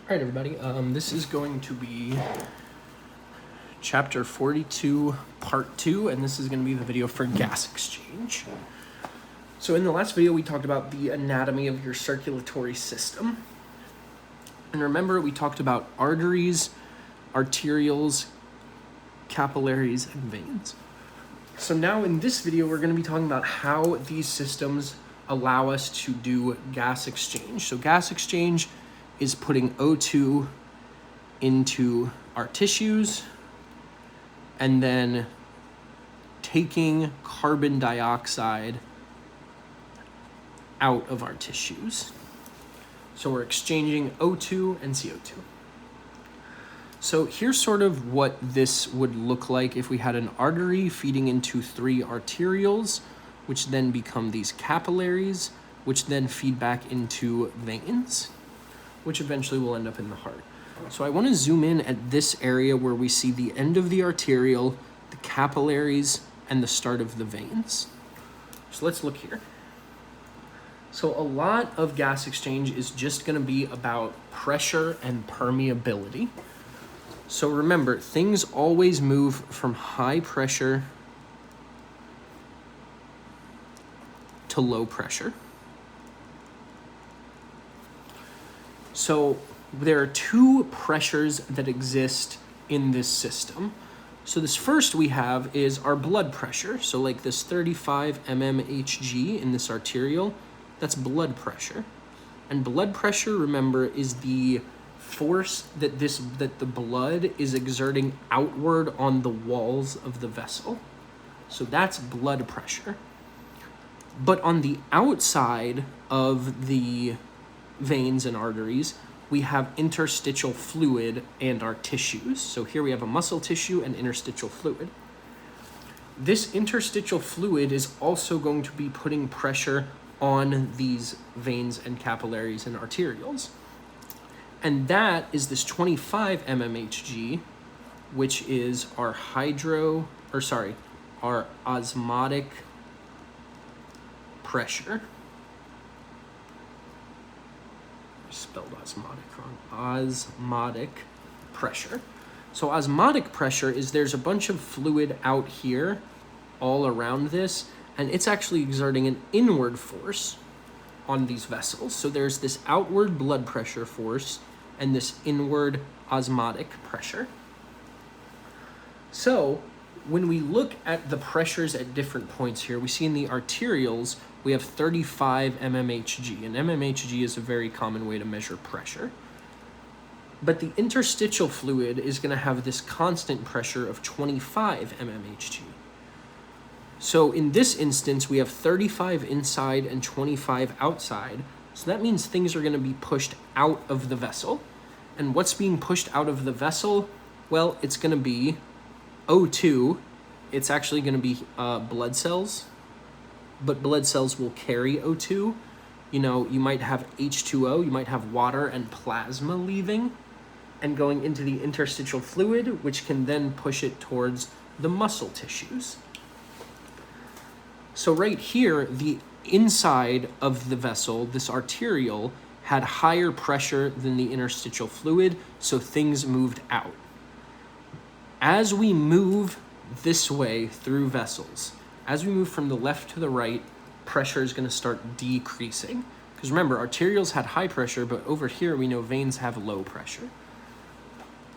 All right, everybody. This is going to be chapter 42, part 2, and this is going to be the video for gas exchange. So in the last video, we talked about the anatomy of your circulatory system. And remember, we talked about arteries, arterioles, capillaries, and veins. So now in this video, we're going to be talking about how these systems allow us to do gas exchange. So gas exchange is putting O2 into our tissues and then taking carbon dioxide out of our tissues. So we're exchanging O2 and CO2. So here's sort of what this would look like if we had an artery feeding into 3 arterioles, which then become these capillaries, which then feed back into veins, which eventually will end up in the heart. So I want to zoom in at this area where we see the end of the arteriole, the capillaries, and the start of the veins. So let's look here. So a lot of gas exchange is just going to be about pressure and permeability. So remember, things always move from high pressure to low pressure. So there are 2 pressures that exist in this system. So this first we have is our blood pressure. So like this 35 mmHg in this arteriole, that's blood pressure. And blood pressure, remember, is the force that the blood is exerting outward on the walls of the vessel. So that's blood pressure. But on the outside of the veins and arteries, we have interstitial fluid and our tissues. So here we have a muscle tissue and interstitial fluid. This interstitial fluid is also going to be putting pressure on these veins and capillaries and arterioles. And that is this 25 mmHg, which is our our osmotic pressure. Spelled osmotic wrong. Osmotic pressure. So osmotic pressure is there's a bunch of fluid out here all around this, and it's actually exerting an inward force on these vessels. So there's this outward blood pressure force and this inward osmotic pressure. So when we look at the pressures at different points here, we see in the arterioles, we have 35 mmHg, and mmHg is a very common way to measure pressure. But the interstitial fluid is going to have this constant pressure of 25 mmHg. So in this instance, we have 35 inside and 25 outside. So that means things are going to be pushed out of the vessel. And what's being pushed out of the vessel? Well, it's going to be O2. It's actually going to be blood cells. But blood cells will carry O2. You know, you might have H2O, you might have water and plasma leaving and going into the interstitial fluid, which can then push it towards the muscle tissues. So right here, the inside of the vessel, this arteriole, had higher pressure than the interstitial fluid, so things moved out. As we move this way through vessels, as we move from the left to the right, pressure is going to start decreasing. Because remember, arterioles had high pressure, but over here we know veins have low pressure.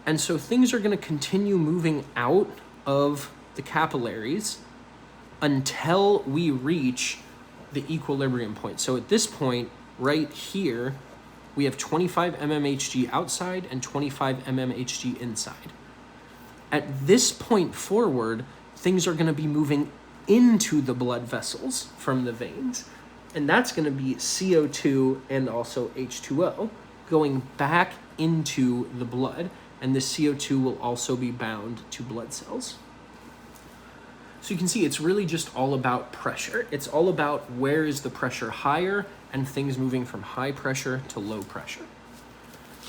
And so things are going to continue moving out of the capillaries until we reach the equilibrium point. So at this point, right here, we have 25 mmHg outside and 25 mmHg inside. At this point forward, things are going to be moving into the blood vessels from the veins, and that's going to be CO2 and also H2O going back into the blood, and the CO2 will also be bound to blood cells. So you can see it's really just all about pressure. It's all about where is the pressure higher and things moving from high pressure to low pressure.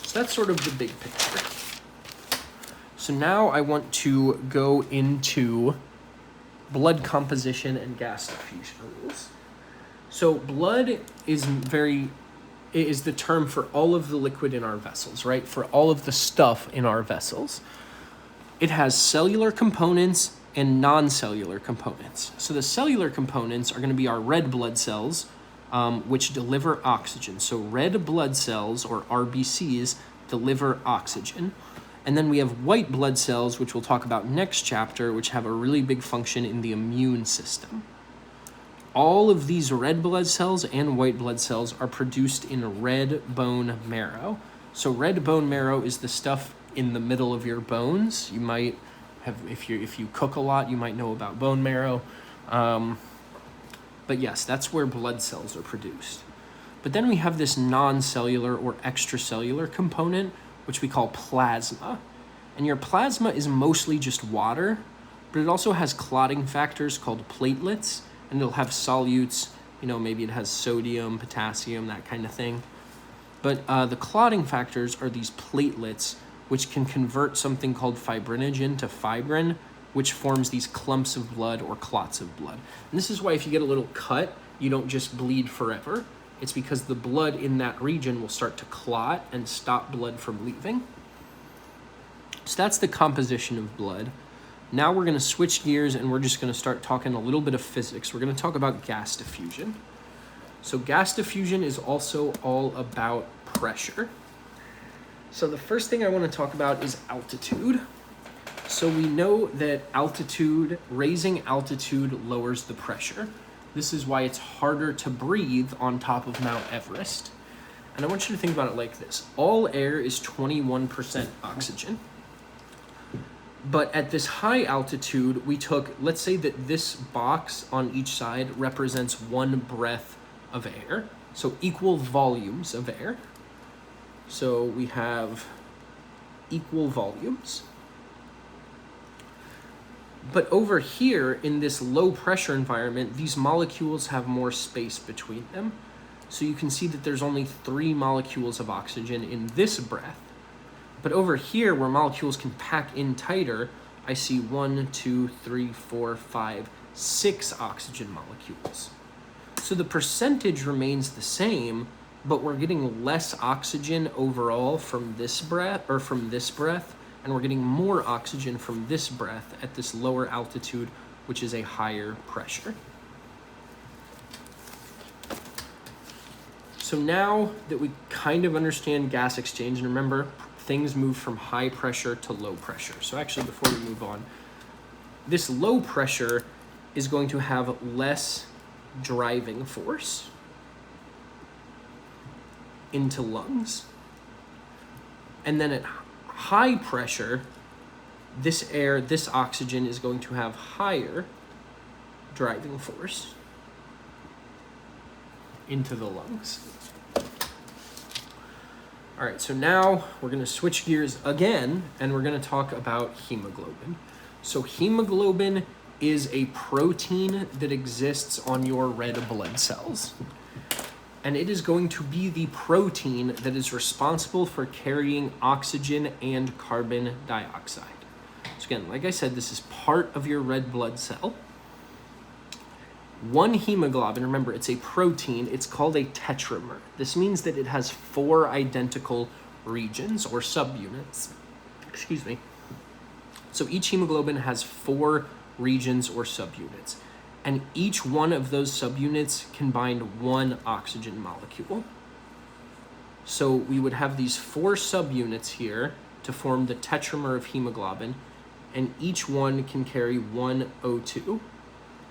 So that's sort of the big picture. So now I want to go into blood composition and gas diffusion rules. So blood is very is the term for all of the liquid in our vessels, right? For all of the stuff in our vessels. It has cellular components and non-cellular components. So the cellular components are going to be our red blood cells, which deliver oxygen. So red blood cells, or RBCs, deliver oxygen. And then we have white blood cells, which we'll talk about next chapter, which have a really big function in the immune system. All of these red blood cells and white blood cells are produced in red bone marrow. So red bone marrow is the stuff in the middle of your bones. You might have, if you cook a lot, you might know about bone marrow. But yes, that's where blood cells are produced. But then we have this non-cellular or extracellular component, which we call plasma. And your plasma is mostly just water, but it also has clotting factors called platelets, and it'll have solutes, maybe it has sodium, potassium, that kind of thing. But the clotting factors are these platelets, which can convert something called fibrinogen to fibrin, which forms these clumps of blood or clots of blood. And this is why if you get a little cut, you don't just bleed forever. It's because the blood in that region will start to clot and stop blood from leaving. So that's the composition of blood. Now we're going to switch gears and we're just going to start talking a little bit of physics. We're going to talk about gas diffusion. So gas diffusion is also all about pressure. So the first thing I want to talk about is altitude. So we know that raising altitude lowers the pressure. This is why it's harder to breathe on top of Mount Everest. And I want you to think about it like this. All air is 21% oxygen. But at this high altitude, let's say that this box on each side represents one breath of air. So equal volumes of air. So we have equal volumes. But over here in this low pressure environment, these molecules have more space between them. So you can see that there's only 3 molecules of oxygen in this breath. But over here, where molecules can pack in tighter, I see 1, 2, 3, 4, 5, 6 oxygen molecules. So the percentage remains the same, but we're getting less oxygen overall from this breath, and we're getting more oxygen from this breath at this lower altitude, which is a higher pressure. So now that we kind of understand gas exchange, and remember, things move from high pressure to low pressure. So actually, before we move on, this low pressure is going to have less driving force into lungs. And then at high pressure, this oxygen is going to have higher driving force into the lungs. All right, so now we're going to switch gears again, and we're going to talk about hemoglobin. So hemoglobin is a protein that exists on your red blood cells. And it is going to be the protein that is responsible for carrying oxygen and carbon dioxide. So again, like I said, this is part of your red blood cell. One hemoglobin, remember, it's a protein, it's called a tetramer. This means that it has 4 identical regions or subunits. So each hemoglobin has 4 regions or subunits. And each one of those subunits can bind 1 oxygen molecule. So we would have these 4 subunits here to form the tetramer of hemoglobin, and each one can carry 1 O2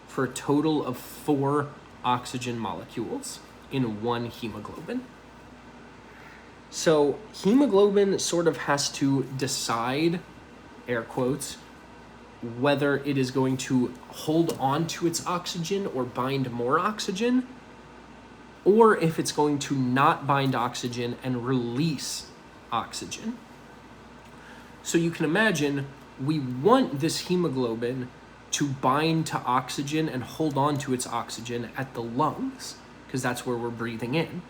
for a total of 4 oxygen molecules in 1 hemoglobin. So hemoglobin sort of has to decide, air quotes, whether it is going to hold on to its oxygen or bind more oxygen, or if it's going to not bind oxygen and release oxygen. So you can imagine we want this hemoglobin to bind to oxygen and hold on to its oxygen at the lungs, because that's where we're breathing in.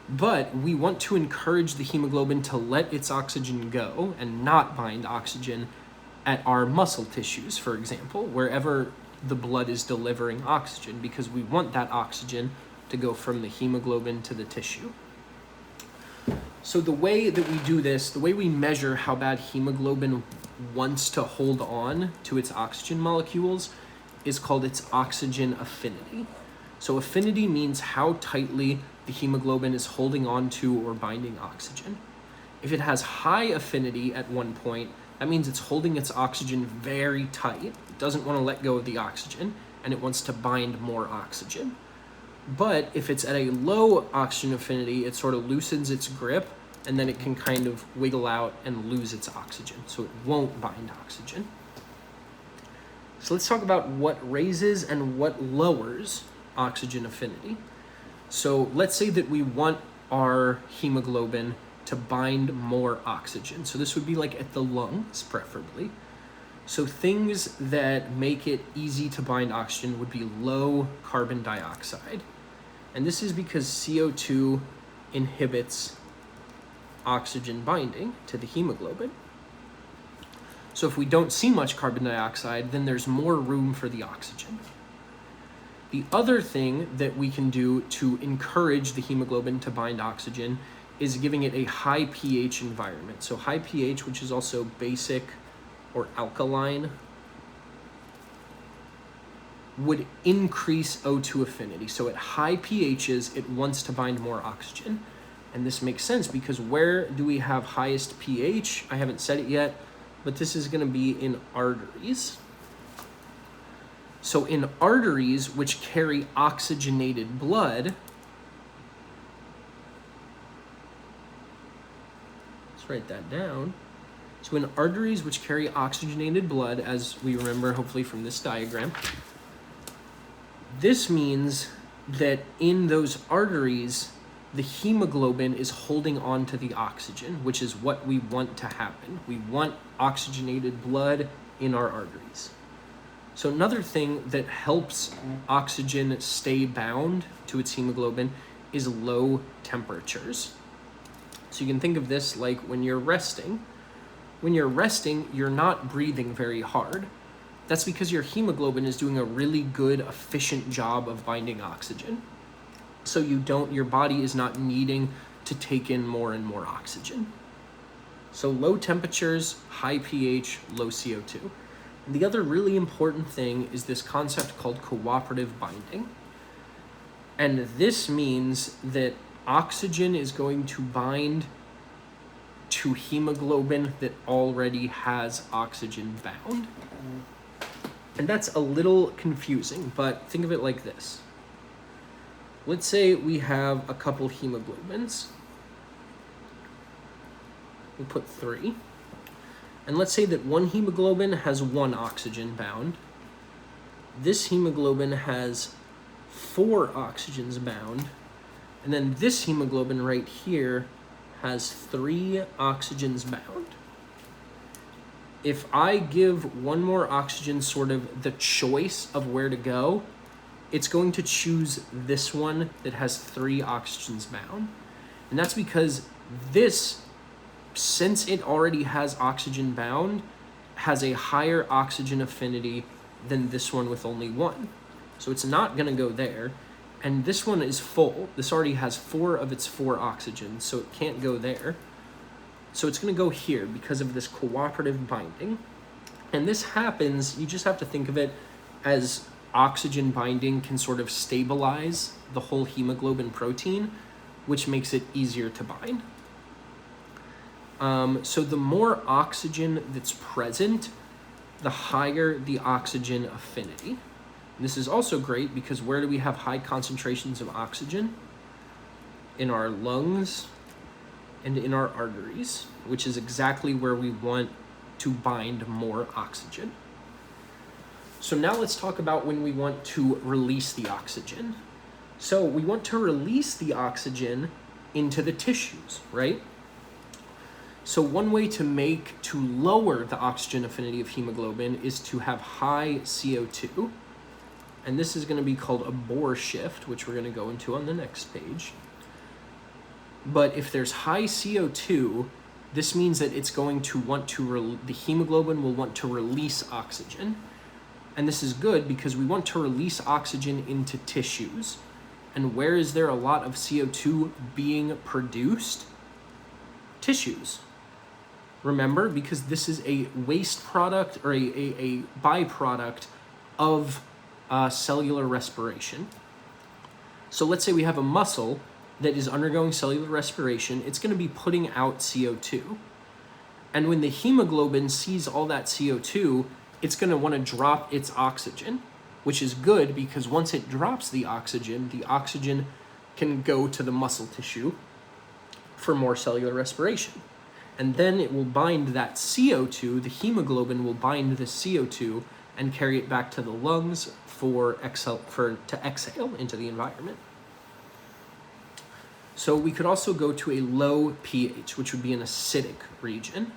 But we want to encourage the hemoglobin to let its oxygen go and not bind oxygen at our muscle tissues, for example, wherever the blood is delivering oxygen, because we want that oxygen to go from the hemoglobin to the tissue. So the way that we do this, the way we measure how bad hemoglobin wants to hold on to its oxygen molecules is called its oxygen affinity. So affinity means how tightly the hemoglobin is holding on to or binding oxygen. If it has high affinity at one point, that means it's holding its oxygen very tight. It doesn't want to let go of the oxygen, and it wants to bind more oxygen. But if it's at a low oxygen affinity, it sort of loosens its grip, and then it can kind of wiggle out and lose its oxygen, so it won't bind oxygen. So let's talk about what raises and what lowers oxygen affinity. So let's say that we want our hemoglobin to bind more oxygen. So this would be like at the lungs, preferably. So things that make it easy to bind oxygen would be low carbon dioxide. And this is because CO2 inhibits oxygen binding to the hemoglobin. So if we don't see much carbon dioxide, then there's more room for the oxygen. The other thing that we can do to encourage the hemoglobin to bind oxygen is giving it a high pH environment. So high pH, which is also basic or alkaline, would increase O2 affinity. So at high pHs, it wants to bind more oxygen. And this makes sense because where do we have highest pH? I haven't said it yet, but this is going to be in arteries. So in arteries, which carry oxygenated blood, let's write that down. So in arteries which carry oxygenated blood, as we remember hopefully from this diagram, this means that in those arteries, the hemoglobin is holding on to the oxygen, which is what we want to happen. We want oxygenated blood in our arteries. So another thing that helps oxygen stay bound to its hemoglobin is low temperatures. So you can think of this like when you're resting. When you're resting, you're not breathing very hard. That's because your hemoglobin is doing a really good, efficient job of binding oxygen. So your body is not needing to take in more and more oxygen. So low temperatures, high pH, low CO2. And the other really important thing is this concept called cooperative binding. And this means that oxygen is going to bind to hemoglobin that already has oxygen bound. And that's a little confusing, but think of it like this. Let's say we have a couple hemoglobins. We'll put 3. And let's say that one hemoglobin has 1 oxygen bound. This hemoglobin has 4 oxygens bound. And then this hemoglobin right here has 3 oxygens bound. If I give one more oxygen sort of the choice of where to go, it's going to choose this one that has 3 oxygens bound. And that's because this, since it already has oxygen bound, has a higher oxygen affinity than this one with only 1. So it's not going to go there. And this one is full. This already has 4 of its 4 oxygens, so it can't go there. So it's going to go here because of this cooperative binding. And this happens, you just have to think of it as oxygen binding can sort of stabilize the whole hemoglobin protein, which makes it easier to bind. So the more oxygen that's present, the higher the oxygen affinity. And this is also great because where do we have high concentrations of oxygen? In our lungs and in our arteries, which is exactly where we want to bind more oxygen. So now let's talk about when we want to release the oxygen. So we want to release the oxygen into the tissues, right? So one way to lower the oxygen affinity of hemoglobin is to have high CO2. And this is going to be called a Bohr shift, which we're going to go into on the next page. But if there's high CO2, this means that it's going to want to, the hemoglobin will want to release oxygen. And this is good because we want to release oxygen into tissues. And where is there a lot of CO2 being produced? tissues. Remember, because this is a waste product or a byproduct of cellular respiration. So let's say we have a muscle that is undergoing cellular respiration. It's going to be putting out CO2. And when the hemoglobin sees all that CO2, it's going to want to drop its oxygen, which is good because once it drops the oxygen can go to the muscle tissue for more cellular respiration. And then it will bind that CO2, the hemoglobin will bind the CO2 and carry it back to the lungs to exhale into the environment. So we could also go to a low pH, which would be an acidic region.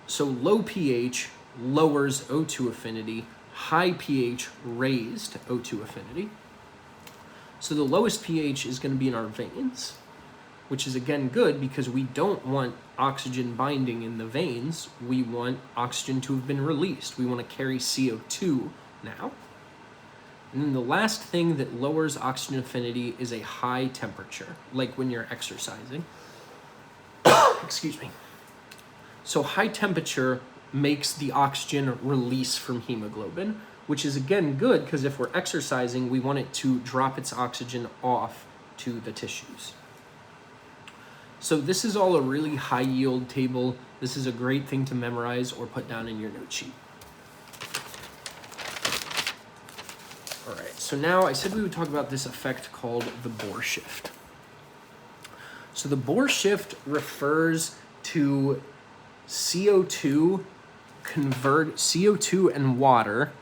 So low pH lowers O2 affinity, high pH raised O2 affinity. So the lowest pH is going to be in our veins, which is again good because we don't want oxygen binding in the veins. We want oxygen to have been released. We want to carry CO2 now. And then the last thing that lowers oxygen affinity is a high temperature, like when you're exercising. Excuse me. So high temperature makes the oxygen release from hemoglobin, which is again good because if we're exercising, we want it to drop its oxygen off to the tissues. So this is all a really high yield table. This is a great thing to memorize or put down in your note sheet. All right, so now I said we would talk about this effect called the Bohr shift. So the Bohr shift refers to CO2 and water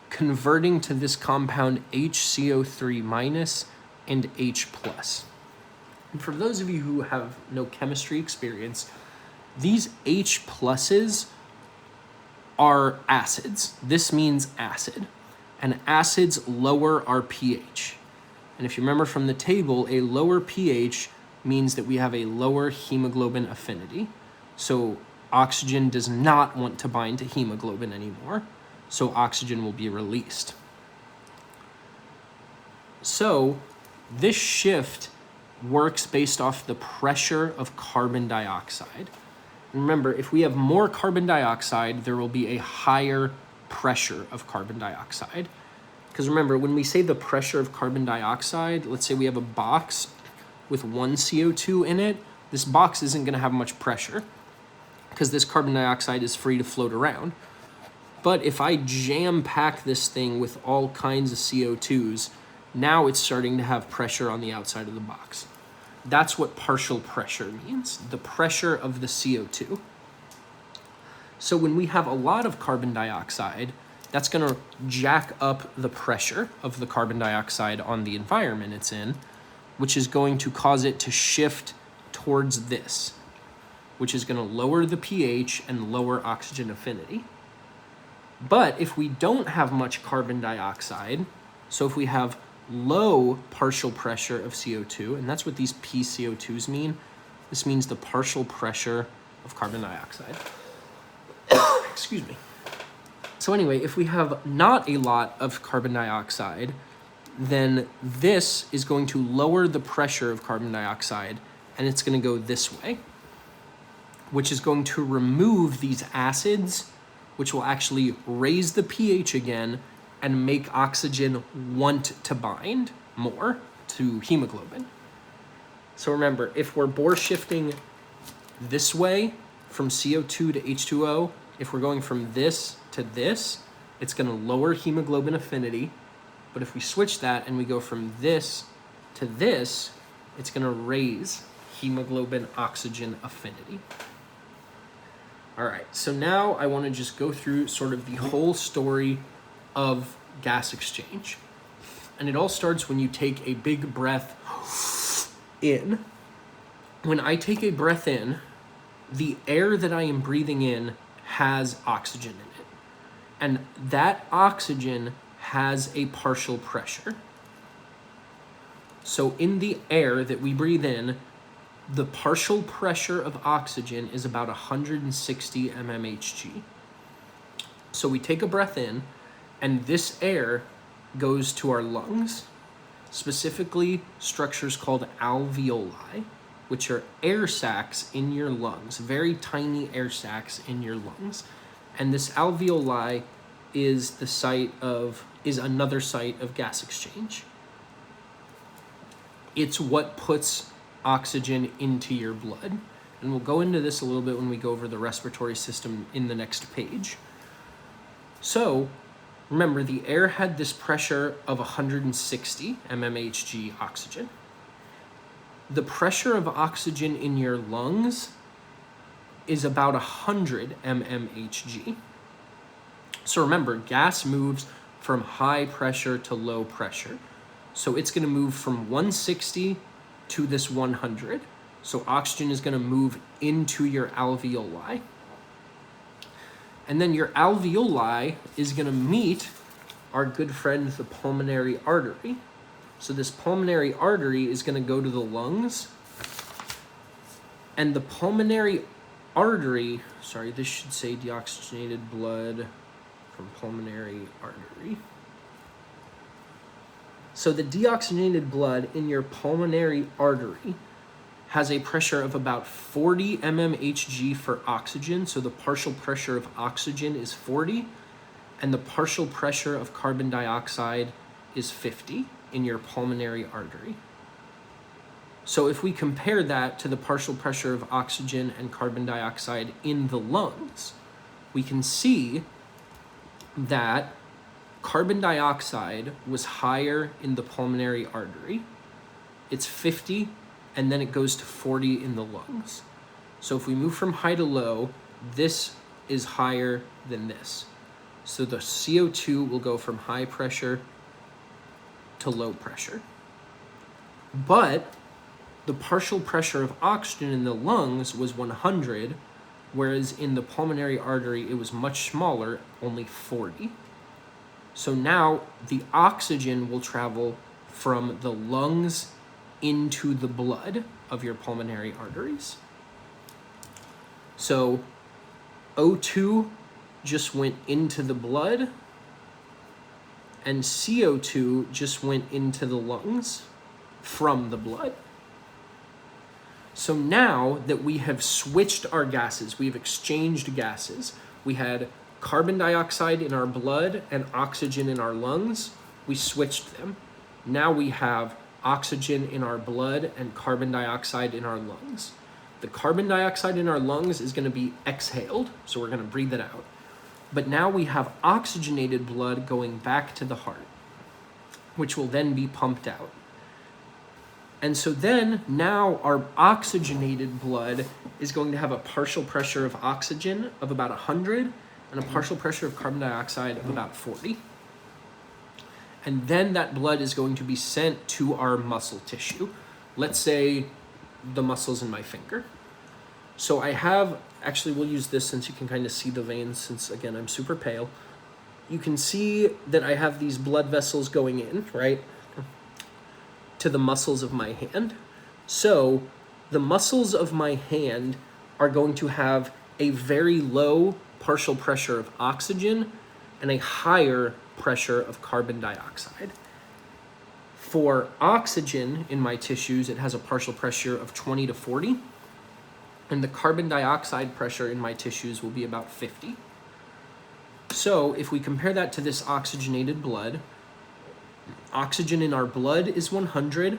converting to this compound HCO3 minus and H plus. And for those of you who have no chemistry experience, these H pluses are acids. This means acid. And acids lower our pH. And if you remember from the table, a lower pH means that we have a lower hemoglobin affinity. So oxygen does not want to bind to hemoglobin anymore. So oxygen will be released. So this shift works based off the pressure of carbon dioxide. Remember, if we have more carbon dioxide, there will be a higher pressure of carbon dioxide. Because remember, when we say the pressure of carbon dioxide, let's say we have a box with one CO2 in it, this box isn't going to have much pressure because this carbon dioxide is free to float around. But if I jam pack this thing with all kinds of CO2s, now it's starting to have pressure on the outside of the box. That's what partial pressure means, the pressure of the CO2. So when we have a lot of carbon dioxide, that's going to jack up the pressure of the carbon dioxide on the environment it's in, which is going to cause it to shift towards this, which is going to lower the pH and lower oxygen affinity. But if we don't have much carbon dioxide, so if we have low partial pressure of CO2, and that's what these PCO2s mean, this means the partial pressure of carbon dioxide. Excuse me. So anyway, if we have not a lot of carbon dioxide, then this is going to lower the pressure of carbon dioxide, and it's going to go this way, which is going to remove these acids, which will actually raise the pH again and make oxygen want to bind more to hemoglobin. So remember, if we're Bohr shifting this way from CO2 to H2O, if we're going from this to this, it's going to lower hemoglobin affinity. But if we switch that and we go from this to this, it's going to raise hemoglobin oxygen affinity. All right, so now I want to just go through sort of the whole story of gas exchange. And it all starts when you take a big breath in. When I take a breath in, the air that I am breathing in has oxygen in it. And that oxygen has a partial pressure. So in the air that we breathe in, the partial pressure of oxygen is about 160 mmHg. So we take a breath in, and this air goes to our lungs, specifically structures called alveoli, which are air sacs in your lungs, very tiny air sacs in your lungs. And this alveoli is another site of gas exchange. It's what puts oxygen into your blood. And we'll go into this a little bit when we go over the respiratory system in the next page. So remember, the air had this pressure of 160 mmHg oxygen. The pressure of oxygen in your lungs is about 100 mmHg. So remember, gas moves from high pressure to low pressure. So it's going to move from 160 to this 100. So oxygen is going to move into your alveoli. And then your alveoli is going to meet our good friend, the pulmonary artery. So this pulmonary artery is going to go to the lungs. And the pulmonary artery, this should say deoxygenated blood from pulmonary artery. So the deoxygenated blood in your pulmonary artery has a pressure of about 40 mmHg for oxygen. So the partial pressure of oxygen is 40, and the partial pressure of carbon dioxide is 50 in your pulmonary artery. So if we compare that to the partial pressure of oxygen and carbon dioxide in the lungs, we can see that carbon dioxide was higher in the pulmonary artery. It's 50, and then it goes to 40 in the lungs. So if we move from high to low, this is higher than this. So the CO2 will go from high pressure to low pressure. But the partial pressure of oxygen in the lungs was 100, whereas in the pulmonary artery it was much smaller, only 40. So now the oxygen will travel from the lungs into the blood of your pulmonary arteries. So O2 just went into the blood, and CO2 just went into the lungs from the blood. So now that we have switched our gases, we've exchanged gases, we had carbon dioxide in our blood and oxygen in our lungs, we switched them. Now we have oxygen in our blood and carbon dioxide in our lungs. The carbon dioxide in our lungs is going to be exhaled, so we're going to breathe it out. But now we have oxygenated blood going back to the heart, which will then be pumped out. And so then now our oxygenated blood is going to have a partial pressure of oxygen of about 100 and a partial pressure of carbon dioxide of about 40. And then that blood is going to be sent to our muscle tissue. Let's say the muscles in my finger. So I have, actually we'll use this since you can kind of see the veins, since again I'm super pale. You can see that I have these blood vessels going in, right, to the muscles of my hand. So the muscles of my hand are going to have a very low partial pressure of oxygen and a higher pressure of carbon dioxide. For oxygen in my tissues, it has a partial pressure of 20 to 40, and the carbon dioxide pressure in my tissues will be about 50. So if we compare that to this oxygenated blood, oxygen in our blood is 100,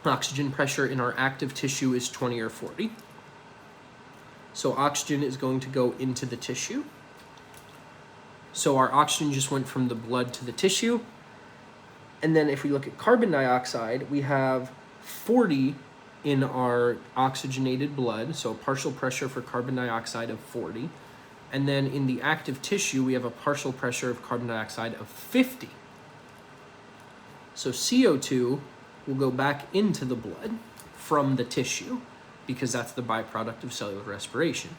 oxygen pressure in our active tissue is 20 or 40. So oxygen is going to go into the tissue. So our oxygen just went from the blood to the tissue. And then if we look at carbon dioxide, we have 40 in our oxygenated blood, so a partial pressure for carbon dioxide of 40. And then in the active tissue, we have a partial pressure of carbon dioxide of 50. So CO2 will go back into the blood from the tissue because that's the byproduct of cellular respiration.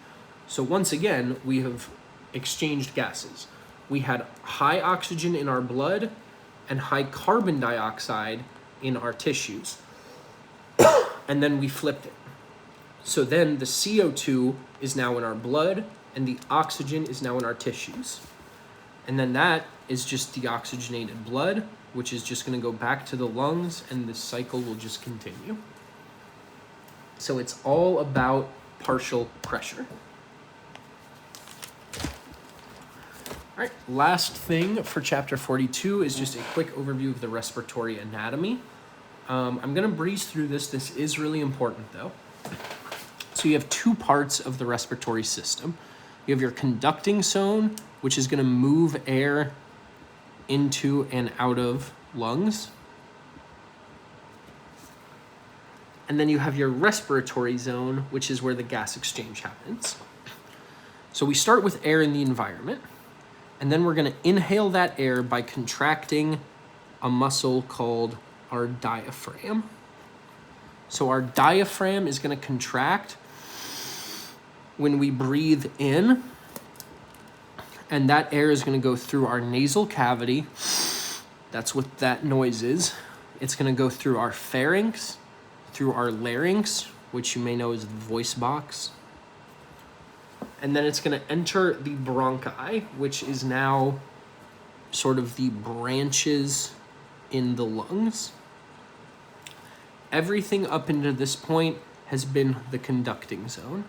So once again, we have exchanged gases. We had high oxygen in our blood and high carbon dioxide in our tissues. And then we flipped it. So then the CO2 is now in our blood and the oxygen is now in our tissues. And then that is just deoxygenated blood, which is just going to go back to the lungs, and this cycle will just continue. So it's all about partial pressure. All right, last thing for chapter 42 is just a quick overview of the respiratory anatomy. I'm going to breeze through this. This is really important, though. So you have two parts of the respiratory system. You have your conducting zone, which is going to move air into and out of lungs. And then you have your respiratory zone, which is where the gas exchange happens. So we start with air in the environment, and then we're going to inhale that air by contracting a muscle called our diaphragm. So our diaphragm is going to contract when we breathe in, and that air is going to go through our nasal cavity. That's what that noise is. It's going to go through our pharynx, through our larynx, which you may know as the voice box. And then it's going to enter the bronchi, which is now sort of the branches in the lungs. Everything up into this point has been the conducting zone.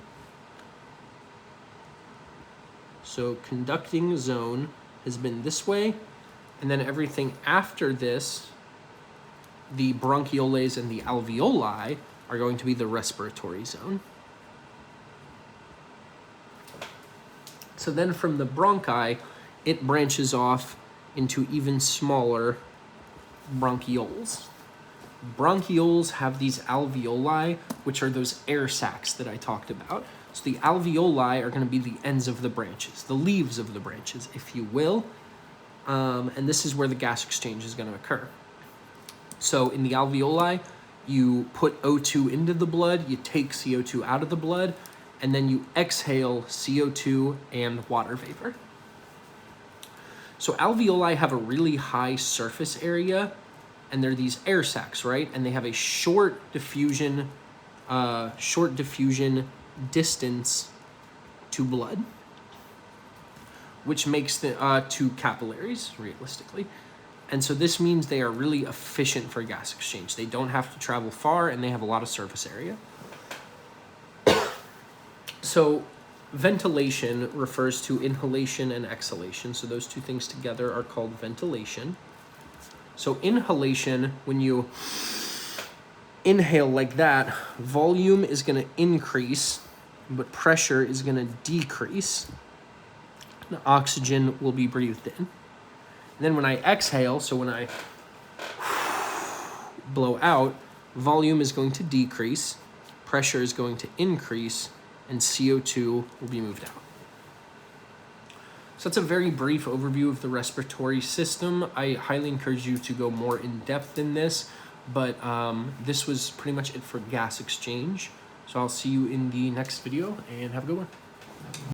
So conducting zone has been this way, and then everything after this, the bronchioles and the alveoli, are going to be the respiratory zone. So then from the bronchi, it branches off into even smaller bronchioles. Bronchioles have these alveoli, which are those air sacs that I talked about. So the alveoli are going to be the ends of the branches, the leaves of the branches, if you will. And this is where the gas exchange is going to occur. So in the alveoli, you put O2 into the blood, you take CO2 out of the blood, and then you exhale CO2 and water vapor. So alveoli have a really high surface area, and they're these air sacs, right? And they have a short diffusion distance to blood, which makes the to capillaries, realistically. And so this means they are really efficient for gas exchange. They don't have to travel far, and they have a lot of surface area. So ventilation refers to inhalation and exhalation. So those two things together are called ventilation. So inhalation, when you inhale like that, volume is going to increase, but pressure is going to decrease. The oxygen will be breathed in. And then when I exhale, so when I blow out, volume is going to decrease, pressure is going to increase, and CO2 will be moved out. So that's a very brief overview of the respiratory system. I highly encourage you to go more in depth in this, but this was pretty much it for gas exchange. So I'll see you in the next video, and have a good one.